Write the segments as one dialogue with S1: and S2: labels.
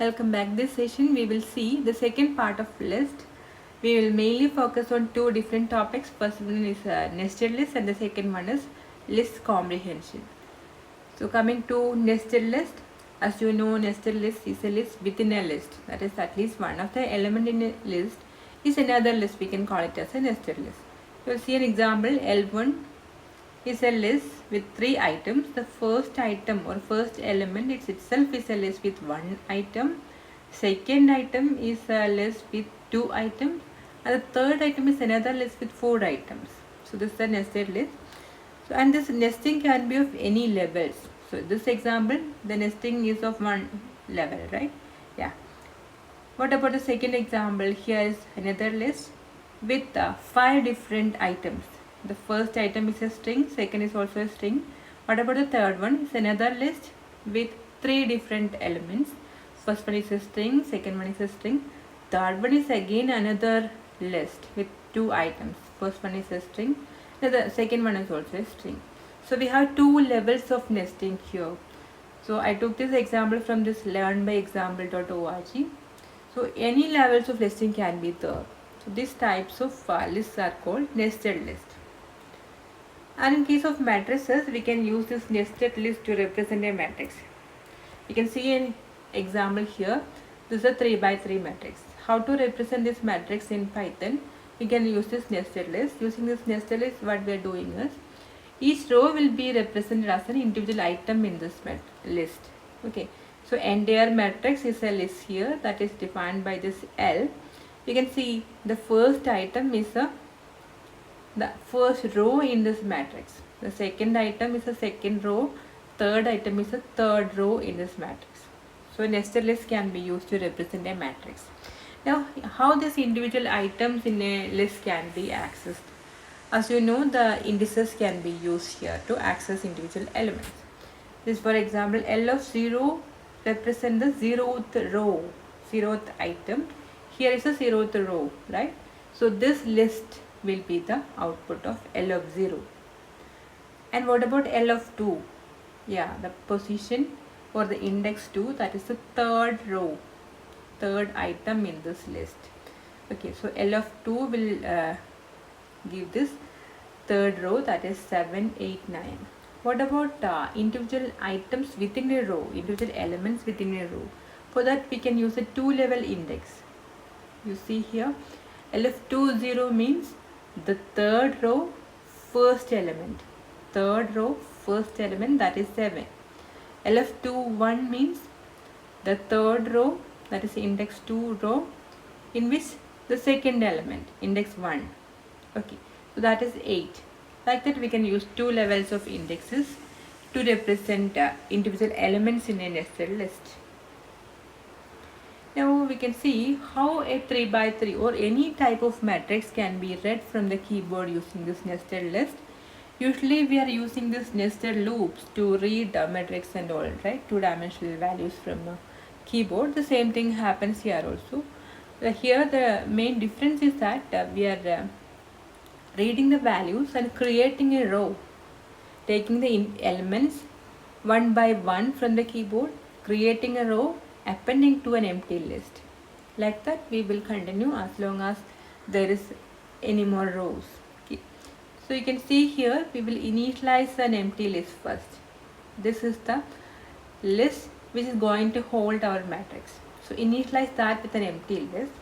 S1: Welcome back. This session we will see the second part of list. We will mainly focus on two different topics. First one is nested list and the second one is list comprehension. So coming to nested list, as you know, nested list is a list within a list. That is, at least one of the element in a list is another list. We can call it as a nested list. You will see an example. L1 is a list with three items. The first item or first element itself is a list with one item. Second item is a list with two items. And the third item is another list with four items. So this is a nested list. So, and this nesting can be of any levels. So this example, the nesting is of one level, right? Yeah. What about the second example? Here is another list with five different items. The first item is a string, second is also a string. What about the third one? It's another list with three different elements. First one is a string, second one is a string. Third one is again another list with two items. First one is a string, the second one is also a string. So we have two levels of nesting here. So I took this example from this learnbyexample.org. So any levels of nesting can be there. So these types of lists are called nested list. And in case of matrices, we can use this nested list to represent a matrix. You can see an example here. This is a 3 by 3 matrix. How to represent this matrix in Python? We can use this nested list. Using this nested list, what we are doing is, each row will be represented as an individual item in this list. Okay. So entire matrix is a list here that is defined by this L. You can see the first item is the first row in this matrix. The second item is a second row. Third item is a third row in this matrix. So nested list can be used to represent a matrix. Now, how these individual items in a list can be accessed? As you know, the indices can be used here to access individual elements. This, for example, L of 0 represents the zeroth row, zeroth item. Here is a zeroth row, right? So this list will be the output of L of 0. And what about L of 2? Yeah, the position or the index 2, that is the third row, third item in this list. Okay, so L of 2 will give this third row, that is 7, 8, 9. What about individual items within a row, individual elements within a row? For that we can use a two-level index. You see here, LF20 means the third row, first element. Third row, first element, that is 7. LF21 means the third row, that is index 2 row, in which the second element, index 1. Okay, so that is 8. Like that we can use two levels of indexes to represent individual elements in a nested list. Now we can see how a 3 by 3 or any type of matrix can be read from the keyboard using this nested list. Usually we are using this nested loops to read matrix and all, right? Two-dimensional values from the keyboard. The same thing happens here also. Here the main difference is that we are reading the values and creating a row, taking the elements one by one from the keyboard, creating a row, appending to an empty list. Like that we will continue as long as there is any more rows. Okay. So you can see here we will initialize an empty list first. This is the list which is going to hold our matrix. So initialize that with an empty list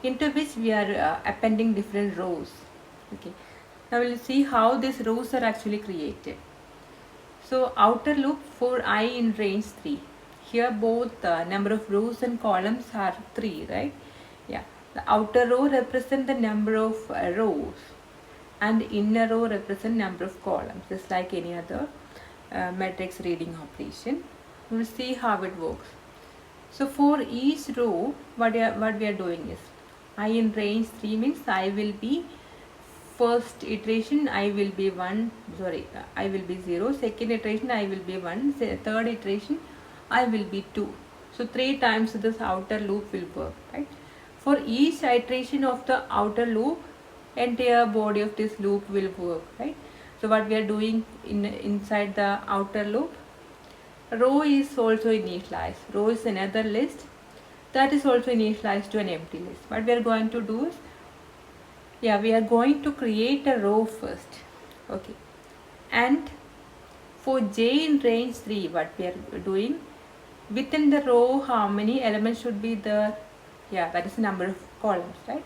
S1: into which we are appending different rows. Okay. Now we'll see how these rows are actually created. So outer loop for I in range 3. Here both the number of rows and columns are 3, right? Yeah. The outer row represent the number of rows and the inner row represent number of columns, just like any other matrix reading operation. We'll see how it works. So for each row, what we are doing is, I in range 3 means I will be first iteration, I will be 1, I will be 0, second iteration I will be 1, third iteration I will be 2. So 3 times this outer loop will work, right? For each iteration of the outer loop, entire body of this loop will work, right? So what we are doing inside the outer loop, row is also initialized. Row is another list that is also initialized to an empty list. What we are going to do is, we are going to create a row first. Okay, and for j in range 3, what we are doing, within the row how many elements should be there? That is the number of columns, right?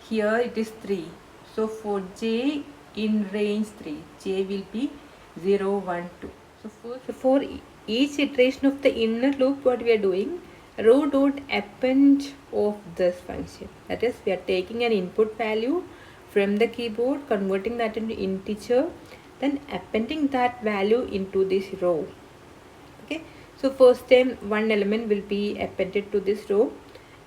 S1: Here it is 3. So for j in range 3, j will be 0, 1, 2. So for each iteration of the inner loop, what we are doing, row dot append of this function. That is, we are taking an input value from the keyboard, converting that into integer, then appending that value into this row. Okay, so first time one element will be appended to this row,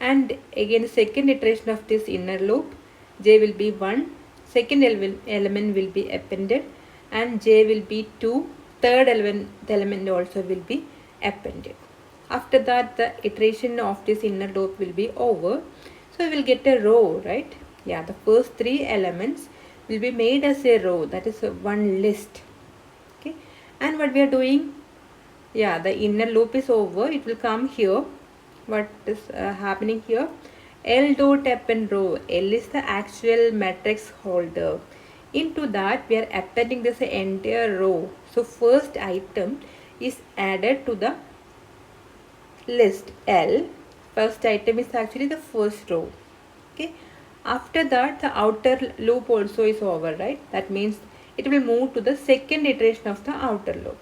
S1: and again the second iteration of this inner loop, j will be 1, second element will be appended, and j will be 2, third element also will be appended. After that, the iteration of this inner loop will be over. So we will get a row, right? The first 3 elements will be made as a row, that is one list. Okay, and what we are doing, the inner loop is over. It will come here. What is happening here? L dot append row. L is the actual matrix holder. Into that we are appending this entire row. So first item is added to the list L. First item is actually the first row. Okay. After that, the outer loop also is over, right? That means it will move to the second iteration of the outer loop.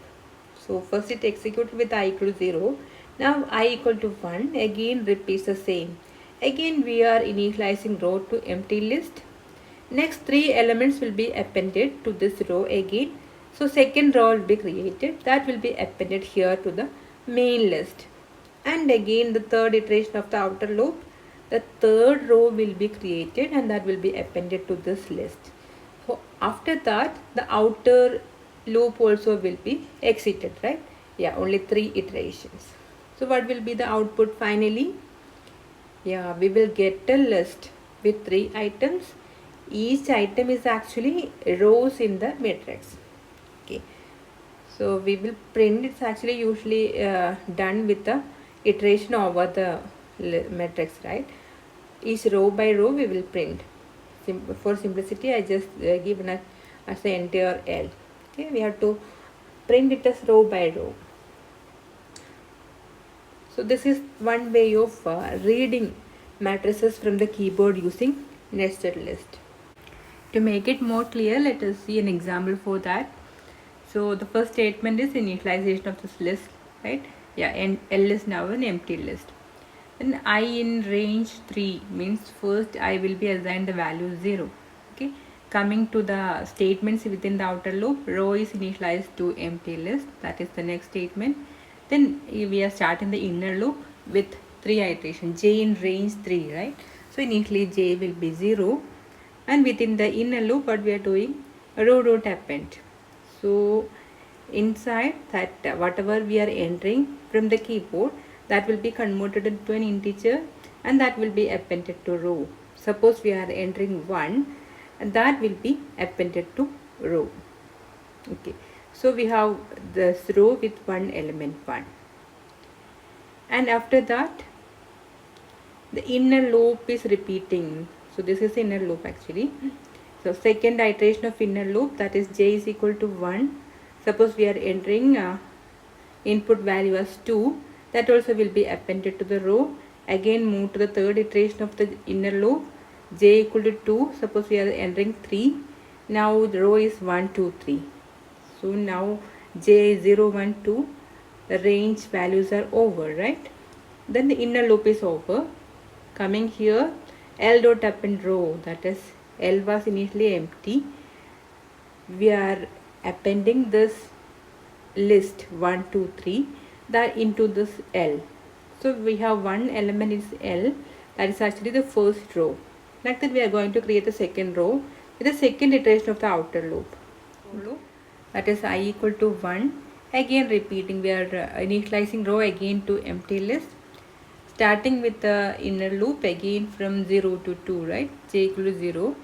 S1: So first it executes with I equal to 0. Now I equal to 1. Again repeats the same. Again we are initializing row to empty list. Next 3 elements will be appended to this row again. So second row will be created. That will be appended here to the main list. And again the third iteration of the outer loop, the third row will be created and that will be appended to this list. So after that, the outer loop also will be exited, right? Only 3 iterations. So what will be the output finally? We will get a list with 3 items. Each item is actually rows in the matrix. Okay, so we will print. It's actually usually done with the iteration over the matrix, right? Each row by row we will print. For simplicity, I just given as the entire L. Okay, we have to print it as row by row. So this is one way of reading matrices from the keyboard using nested list. To make it more clear, let us see an example for that. So the first statement is initialization of this list, right? And L is now an empty list. Then I in range 3 means first I will be assigned the value 0. Okay, coming to the statements within the outer loop, row is initialized to empty list. That is the next statement. Then we are starting the inner loop with 3 iterations, j in range 3, right? So initially j will be 0, and within the inner loop what we are doing, row dot append. So inside that, whatever we are entering from the keyboard, that will be converted into an integer and that will be appended to row. Suppose we are entering 1, and that will be appended to row. Okay, so we have this row with one element 1, and after that the inner loop is repeating. So this is inner loop actually. So second iteration of inner loop, that is j is equal to 1. Suppose we are entering input value as 2, that also will be appended to the row. Again move to the third iteration of the inner loop, j equal to 2. Suppose we are entering 3. Now the row is 1, 2, 3. So now j is 0, 1, 2. The range values are over, right? Then the inner loop is over. Coming here, L dot append row, that is L was initially empty. We are appending this list 1, 2, 3 that into this L. So we have one element is L, that is actually the first row. Like that we are going to create the second row with the second iteration of the outer loop. That is I equal to 1. Again repeating, we are initializing row again to empty list. Starting with the inner loop again from 0 to 2, right? J equal to 0.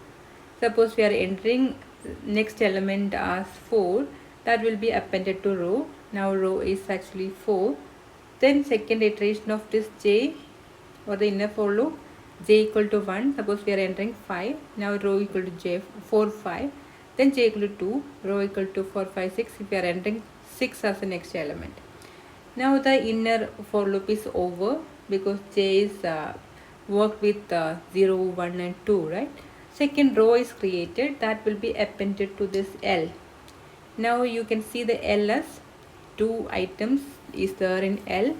S1: Suppose we are entering next element as 4, that will be appended to row. Now row is actually 4. Then second iteration of this j or the inner for loop, j equal to 1, suppose we are entering 5, now row equal to j 4 5, then j equal to 2, row equal to 4 5 6, if we are entering 6 as the next element. Now the inner for loop is over because j is worked with 0 1 and 2, right? Second row is created, that will be appended to this L. Now you can see the L as two items is there in L,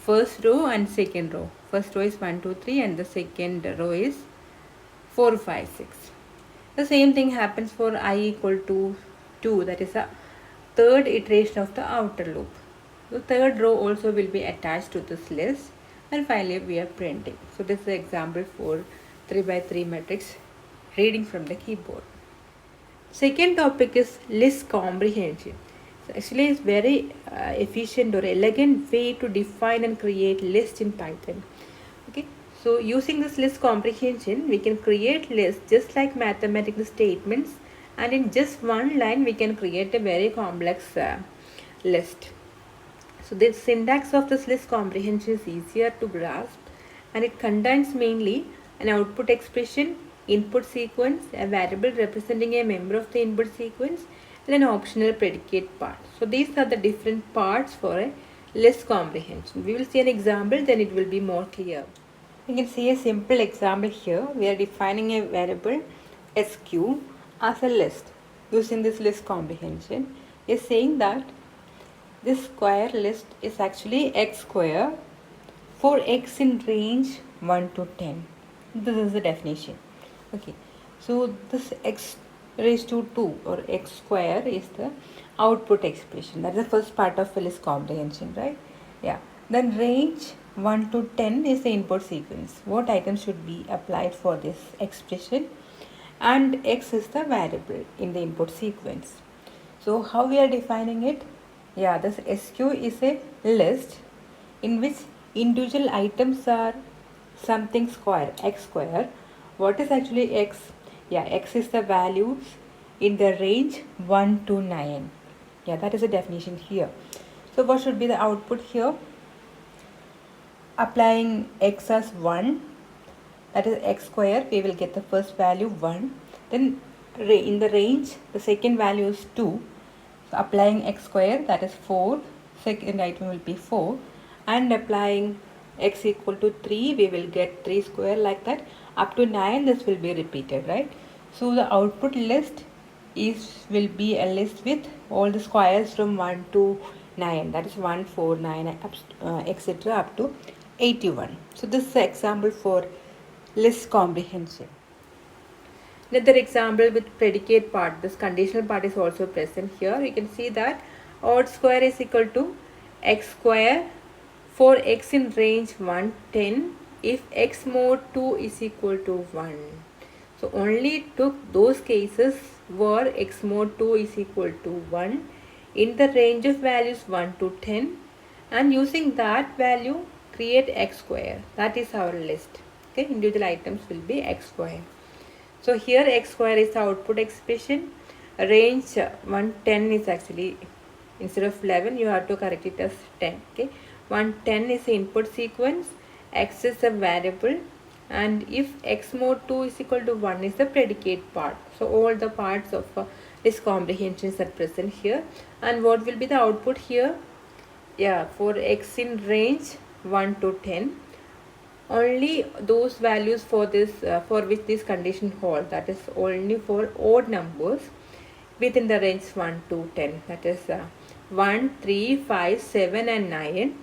S1: first row and second row. First row is 1 2 3 and the second row is 4 5 6. The same thing happens for I equal to 2, that is a third iteration of the outer loop. The third row also will be attached to this list, and finally we are printing. So this is an example for 3 by 3 matrix reading from the keyboard. Second topic is list comprehension. So actually it's very efficient or elegant way to define and create list in Python. Okay, so using this list comprehension, we can create lists just like mathematical statements, and in just one line we can create a very complex list. So the syntax of this list comprehension is easier to grasp, and it contains mainly an output expression, input sequence, a variable representing a member of the input sequence, and an optional predicate part. So these are the different parts for a list comprehension. We will see an example, then it will be more clear. You can see a simple example here. We are defining a variable sq as a list. Using this list comprehension, we are saying that this square list is actually x square for x in range 1 to 10. This is the definition. Okay, so this x raised to 2 or x square is the output expression. That is the first part of list comprehension, right? Yeah. Then range 1 to 10 is the input sequence. What items should be applied for this expression? And x is the variable in the input sequence. So how we are defining it? Yeah, this SQ is a list in which individual items are something square, x square. What is actually x? Yeah, x is the values in the range 1 to 9. Yeah, that is the definition here. So what should be the output here? Applying x as 1, that is x square, we will get the first value 1. Then in the range, the second value is 2. So applying x square, that is 4, second item will be 4, and applying x equal to 3, we will get 3 square, like that up to 9. This will be repeated, right? So the output list will be a list with all the squares from 1 to 9, that is 1 4 9 etc. up to 81. So this is an example for list comprehension. Another example with predicate part, this conditional part is also present here. You can see that odd square is equal to x square for x in range 1 10 if x mod 2 is equal to 1. So only took those cases where x mod 2 is equal to 1 in the range of values 1 to 10, and using that value create x square. That is our list. Okay, individual items will be x square. So here x square is the output expression. Range 110 is actually, instead of 11 you have to correct it as 10. Okay, 110 is the input sequence, x is a variable, and if x mod 2 is equal to 1 is the predicate part. So all the parts of this comprehension are present here. And what will be the output here? Yeah, for x in range 1 to 10, only those values for this for which this condition holds, that is only for odd numbers within the range 1 to 10, that is 1 3 5 7 and 9.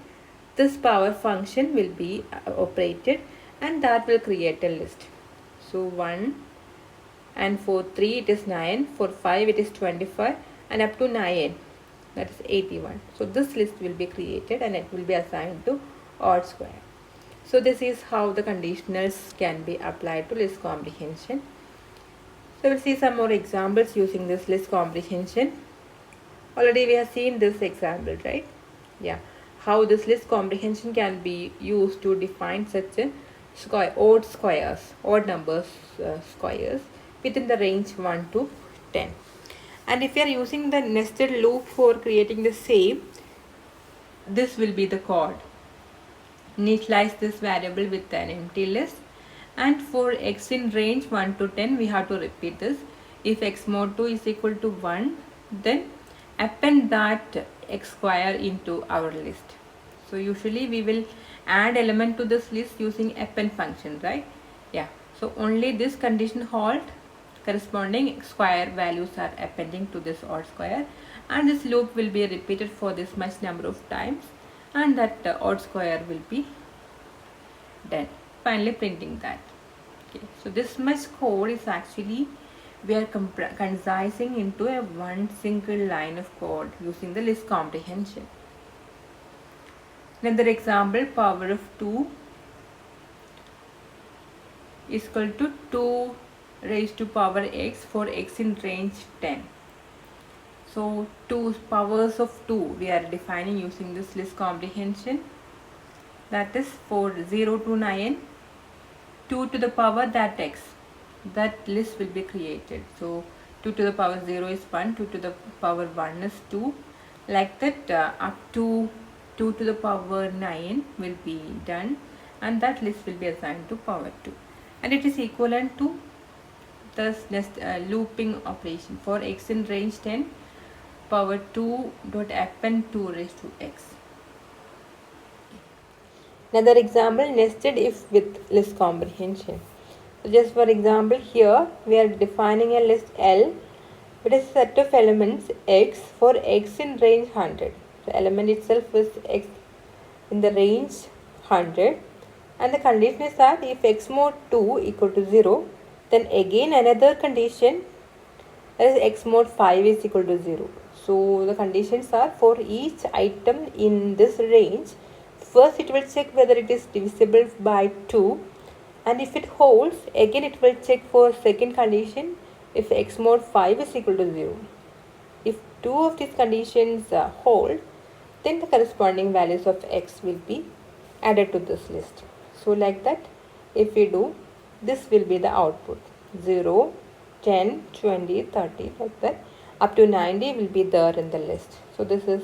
S1: This power function will be operated, and that will create a list. So 1 and for 3 it is 9, for 5 it is 25, and up to 9, that is 81. So this list will be created and it will be assigned to odd square. So this is how the conditionals can be applied to list comprehension. So we'll see some more examples using this list comprehension. Already we have seen this example, right? Yeah, how this list comprehension can be used to define such a odd numbers squares within the range 1 to 10. And if you are using the nested loop for creating the same, this will be the code. initialize this variable with an empty list. And for x in range 1 to 10, we have to repeat this. If x mod 2 is equal to 1, then append that x square into our list. So usually we will add element to this list using append function, right? Yeah. So only this condition hold, corresponding square values are appending to this odd square, and this loop will be repeated for this much number of times, and that odd square will be done. Finally printing that. Okay, so this much code is actually we are concising into a one single line of code using the list comprehension. Another example, power of 2 is equal to 2 raised to power x for x in range 10. So 2 powers of 2 we are defining using this list comprehension. That is for 0 to 9, 2 to the power that x. That list will be created. So 2 to the power 0 is 1, 2 to the power 1 is 2. Like that up to 2 to the power 9 will be done, and that list will be assigned to power 2. And it is equivalent to the looping operation for x in range 10, power 2 dot append 2 raised to x. Another example, nested if with list comprehension. So just for example, here we are defining a list L with a set of elements x for x in range 100. The element itself is x in the range 100, and the condition is that if x mod 2 equal to 0, then again another condition, that is x mod 5 is equal to 0. So the conditions are for each item in this range, first it will check whether it is divisible by 2, and if it holds, again it will check for second condition if x mod 5 is equal to 0. If two of these conditions hold, then the corresponding values of x will be added to this list. So like that, if we do, this will be the output. 0, 10, 20, 30, like that. Up to 90 will be there in the list. So this is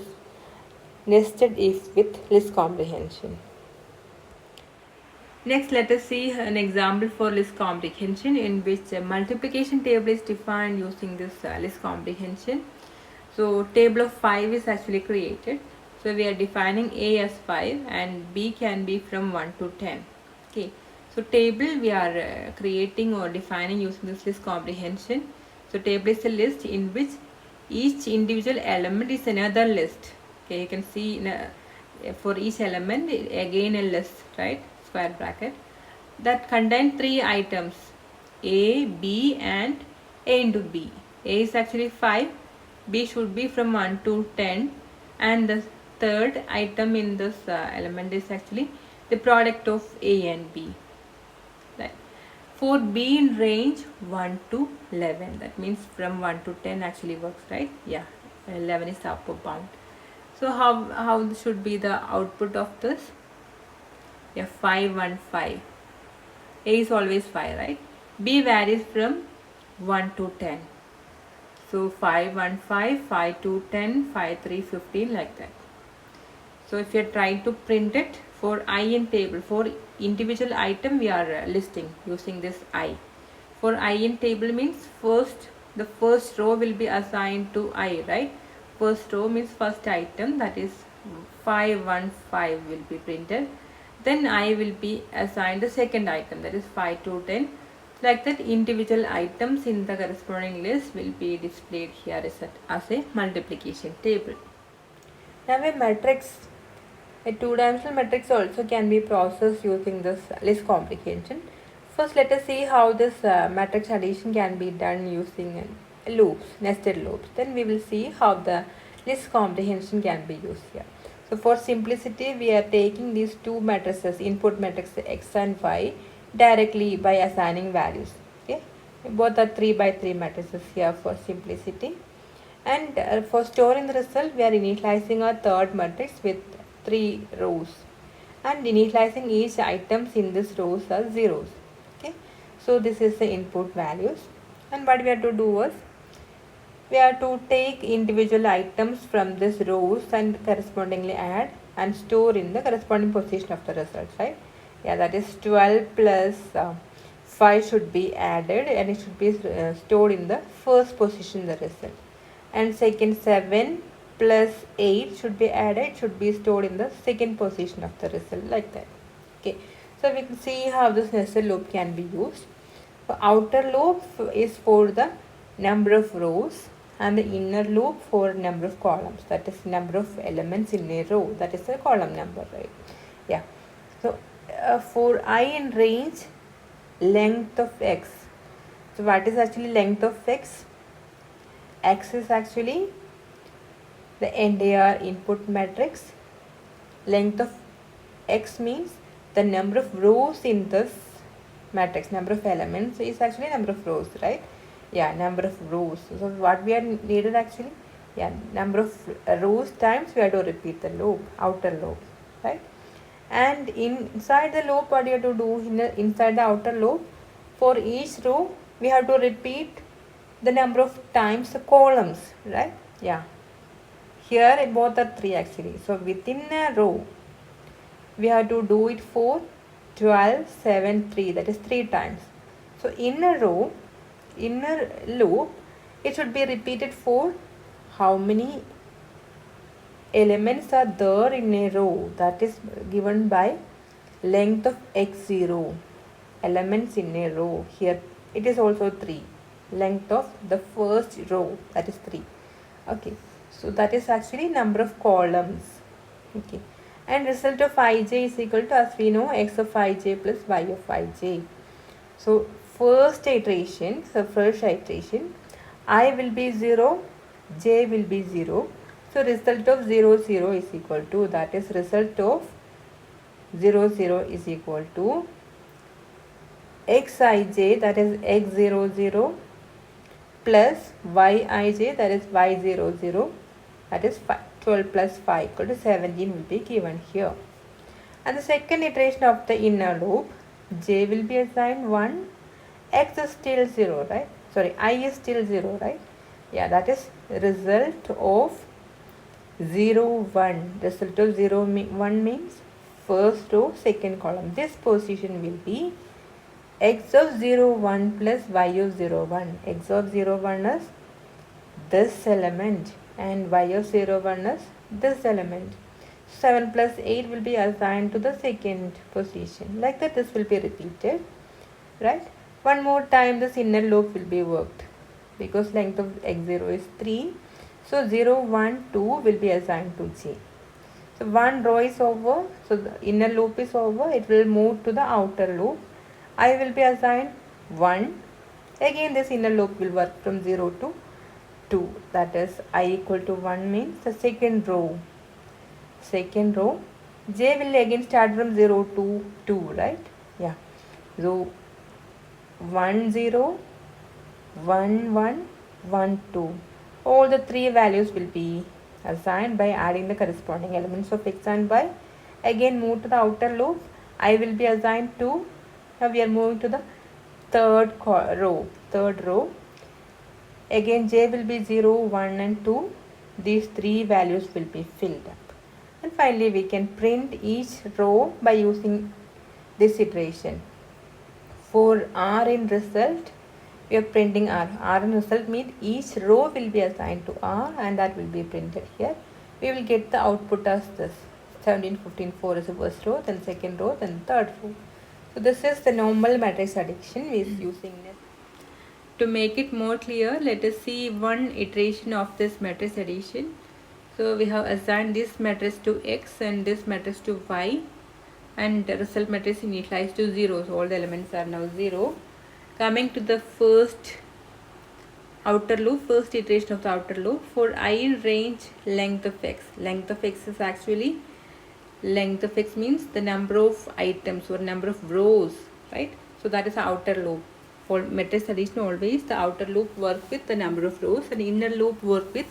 S1: nested if with list comprehension. Next, let us see an example for list comprehension in which a multiplication table is defined using this list comprehension. So table of 5 is actually created. So we are defining A as 5 and B can be from 1 to 10. Okay. So table we are creating or defining using this list comprehension. So table is a list in which each individual element is another list. Okay, you can see for each element again a list, right? Square bracket that contain 3 items A, B and A into B. A is actually 5, B should be from 1 to 10, and the third item in this element is actually the product of A and B. Right. For B in range 1 to 11, that means from 1 to 10 actually works, right? Yeah, 11 is the upper bound. So how should be the output of this? Yeah, 5, 1, 5. A is always 5, right? B varies from 1 to 10. So 5, 1, 5, 5, 2, 10, 5, 3, 15, like that. So if you are trying to print it for I in table, for individual item we are listing using this I. For I in table means the first row will be assigned to I, right? First row means first item, that is 5, 1, 5 will be printed. Then I will be assigned the second item, that is 5 to 10. Like that, individual items in the corresponding list will be displayed here as a multiplication table. Now a matrix, a two-dimensional matrix also can be processed using this list comprehension. First let us see how this matrix addition can be done using loops, nested loops. Then we will see how the list comprehension can be used here. So for simplicity, we are taking these two matrices, input matrix x and y, directly by assigning values. Okay, both are 3 by 3 matrices here for simplicity. And for storing the result, we are initializing a third matrix with 3 rows and initializing each items in this rows as zeros. Okay, so this is the input values, and what we have to do was we have to take individual items from this rows and correspondingly add and store in the corresponding position of the result, right? Yeah, that is 12 plus 5 should be added and it should be stored in the first position in the result. And second, 7 plus 8 should be added, should be stored in the second position of the result, like that. Okay, so we can see how this nested loop can be used. So outer loop is for the number of rows and the inner loop for number of columns, that is number of elements in a row, that is the column number, right? Yeah. So for I in range, length of x. So what is actually length of x? X is actually the entire input matrix. Length of x means the number of rows in this matrix. Number of elements is actually number of rows, right? Yeah, number of rows. So what we are needed actually, yeah, number of rows times we have to repeat the loop, outer loop, right? And inside the loop, what you have to do inside the outer loop, for each row we have to repeat the number of times the columns, right? Yeah, here both are 3 actually. So within a row we have to do it for 12, 7, 3, that is 3 times. So in a row, inner loop, it should be repeated for how many elements are there in a row, that is given by length of x0 elements in a row. Here it is also 3, length of the first row, that is 3. Okay, so that is actually number of columns. Okay, and result of ij is equal to, as we know, x of ij plus y of ij. So first iteration, I will be 0, j will be 0. So result of 0, 0 is equal to, that is result of 0, 0 is equal to xij, that is x0, 0 plus yij, that is y0, 0, that is 12 plus 5 equal to 17 will be given here. And the second iteration of the inner loop, j will be assigned 1, x is still 0, right? Sorry, I is still 0, right? Yeah, that is result of 0, 1. Result of 0, 1 means first row, second column. This position will be x of 0, 1 plus y of 0, 1. X of 0, 1 is this element and y of 0, 1 is this element. 7 plus 8 will be assigned to the second position. Like that, this will be repeated, right? One more time this inner loop will be worked because length of x0 is 3. So 0, 1, 2 will be assigned to j. So one row is over, so the inner loop is over, it will move to the outer loop. I will be assigned 1. Again this inner loop will work from 0 to 2, that is I equal to 1 means the second row. Second row, j will again start from 0 to 2, right? Yeah. So 1, 0, 1, 1, 1, 2. All the 3 values will be assigned by adding the corresponding elements of x and y. Again move to the outer loop. I will be assigned 2. Now we are moving to the third row. Again j will be 0, 1 and 2. These 3 values will be filled up. And finally we can print each row by using this iteration. For R in result, we are printing R. R in result means each row will be assigned to R and that will be printed here. We will get the output as this. 17, 15, 4 is the first row, then second row, then third row. So this is the normal matrix addition we is using this. To make it more clear, let us see one iteration of this matrix addition. So we have assigned this matrix to x and this matrix to y, and the result matrix initialized to 0. So all the elements are now 0. Coming to the first outer loop, first iteration of the outer loop, for I in range length of x. Length of x is actually, length of x means the number of items or number of rows, right? So that is the outer loop. For matrix addition always the outer loop work with the number of rows and inner loop work with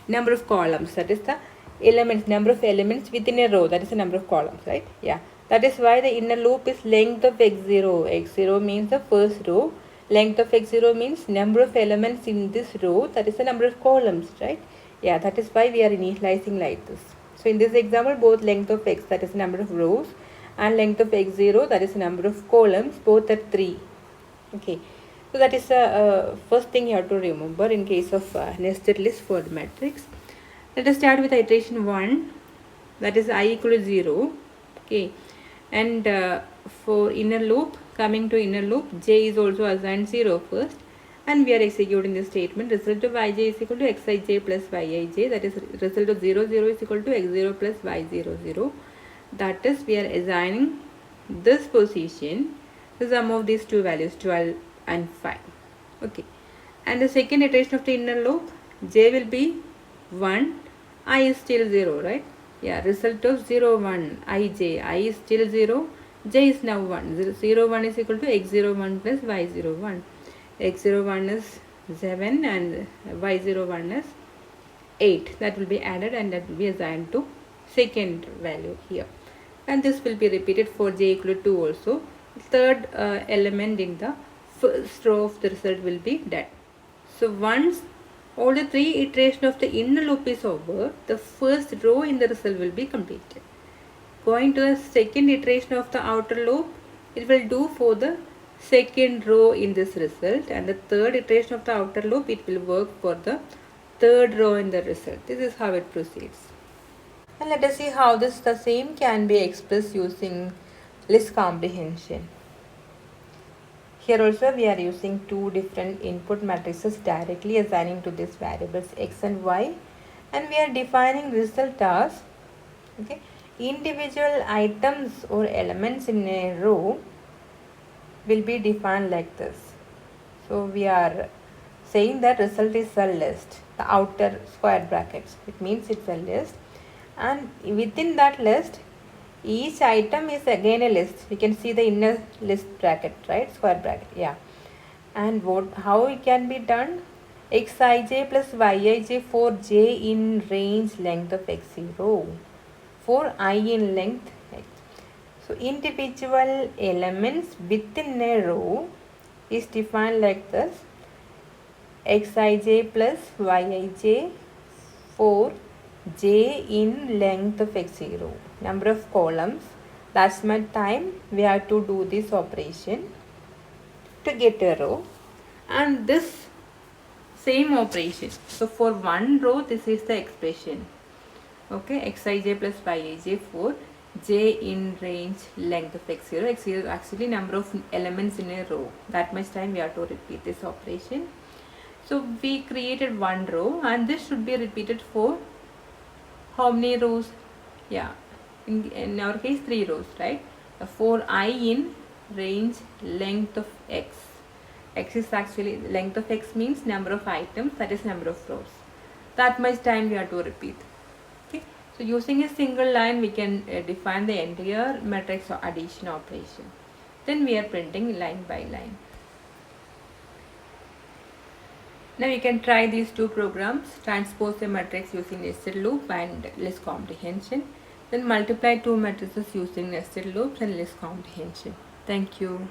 S1: number of columns, that is the elements, number of elements within a row, that is the number of columns, right? Yeah, that is why the inner loop is length of x0. x0 means the first row, length of x0 means number of elements in this row, that is the number of columns, right? Yeah, that is why we are initializing like this. So in this example, both length of x, that is number of rows, and length of x0, that is number of columns, both are 3. Okay, so that is the first thing you have to remember in case of nested list for the matrix. Let us start with iteration 1, that is I equal to 0. Okay, and for inner loop, coming to inner loop, j is also assigned 0 first, and we are executing the statement. Result of ij is equal to xij plus yij, that is result of 0 0 is equal to x0 plus y0 0. That is, we are assigning this position the sum of these two values, 12 and 5. Okay, and the second iteration of the inner loop, j will be 1, I is still 0, right? Yeah, result of 0 1 ij, I is still 0, j is now 1. 0 1 is equal to x01 plus y01. x01 is 7 and y01 is 8. That will be added and that will be assigned to second value here, and this will be repeated for j equal to 2 also. Third element in the first row of the result will be done. So once all the 3 iterations of the inner loop is over, the first row in the result will be completed. Going to the second iteration of the outer loop, it will do for the second row in this result, and the third iteration of the outer loop, it will work for the third row in the result. This is how it proceeds. And let us see how the same can be expressed using list comprehension. Here also we are using two different input matrices directly assigning to these variables x and y, and we are defining result as, okay, individual items or elements in a row will be defined like this. So we are saying that result is a list, the outer square brackets, it means it's a list, and within that list each item is again a list. We can see the inner list bracket, right, square bracket, yeah. And how it can be done? Xij plus yij for j in range length of x0, for I in length x. So individual elements within a row is defined like this: xij plus yij for j in length of x0, number of columns. That's my time we have to do this operation to get a row, and this same operation. So for one row, this is the expression. Okay, xij plus yij for j in range length of x0. x0 is actually number of elements in a row. That much time we have to repeat this operation. So we created one row, and this should be repeated for how many rows? Yeah, in our case 3 rows, right? For I in range length of x. X is actually, length of x means number of items, that is number of rows. That much time we have to repeat. Okay, so using a single line we can define the entire matrix addition operation. Then we are printing line by line. Now you can try these two programs: transpose a matrix using nested loop and list comprehension. Then multiply two matrices using nested loops and list comprehension. Thank you.